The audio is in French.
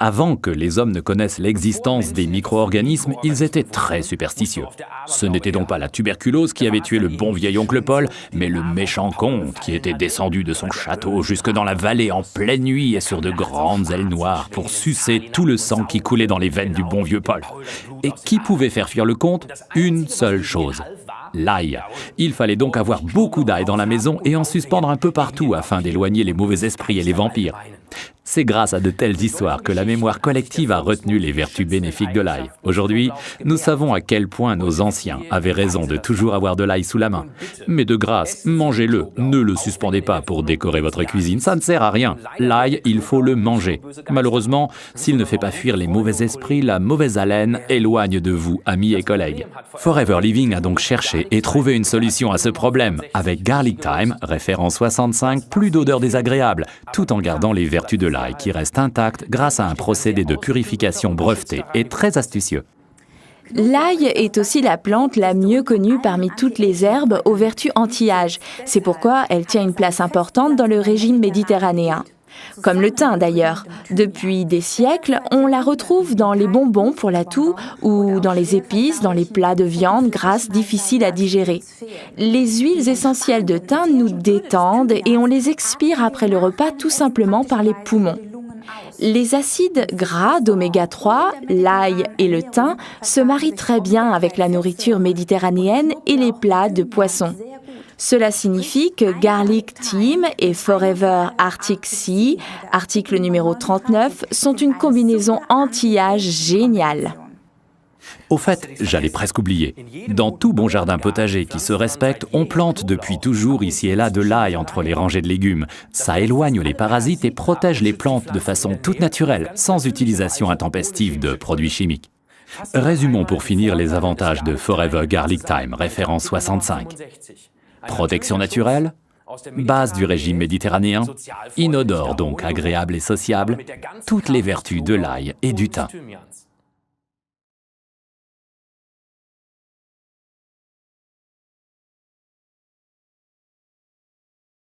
Avant que les hommes ne connaissent l'existence des micro-organismes, ils étaient très superstitieux. Ce n'était donc pas la tuberculose qui avait tué le bon vieil oncle Paul, mais le méchant comte qui était descendu de son château jusque dans la vallée en pleine nuit et sur de grandes ailes noires pour sucer tout le sang qui coulait dans les veines du bon vieux Paul. Et qui pouvait faire fuir le comte? Une seule chose. L'ail. Il fallait donc avoir beaucoup d'ail dans la maison et en suspendre un peu partout afin d'éloigner les mauvais esprits et les vampires. C'est grâce à de telles histoires que la mémoire collective a retenu les vertus bénéfiques de l'ail. Aujourd'hui, nous savons à quel point nos anciens avaient raison de toujours avoir de l'ail sous la main. Mais de grâce, mangez-le, ne le suspendez pas pour décorer votre cuisine, ça ne sert à rien. L'ail, il faut le manger. Malheureusement, s'il ne fait pas fuir les mauvais esprits, la mauvaise haleine éloigne de vous, amis et collègues. Forever Living a donc cherché et trouvé une solution à ce problème. Avec Garlic Thyme, référence 65, plus d'odeur désagréable, tout en gardant les vertus de l'ail qui reste intact grâce à un procédé de purification breveté et très astucieux. L'ail est aussi la plante la mieux connue parmi toutes les herbes aux vertus anti-âge. C'est pourquoi elle tient une place importante dans le régime méditerranéen. Comme le thym d'ailleurs. Depuis des siècles, on la retrouve dans les bonbons pour la toux ou dans les épices, dans les plats de viande grasses difficiles à digérer. Les huiles essentielles de thym nous détendent et on les expire après le repas tout simplement par les poumons. Les acides gras d'oméga 3, l'ail et le thym se marient très bien avec la nourriture méditerranéenne et les plats de poisson. Cela signifie que Garlic Thyme et Forever Arctic Sea, article numéro 39, sont une combinaison anti-âge géniale. Au fait, j'allais presque oublier. Dans tout bon jardin potager qui se respecte, on plante depuis toujours ici et là de l'ail entre les rangées de légumes. Ça éloigne les parasites et protège les plantes de façon toute naturelle, sans utilisation intempestive de produits chimiques. Résumons pour finir les avantages de Forever Garlic Thyme, référence 65. Protection naturelle, base du régime méditerranéen, inodore donc agréable et sociable, toutes les vertus de l'ail et du thym.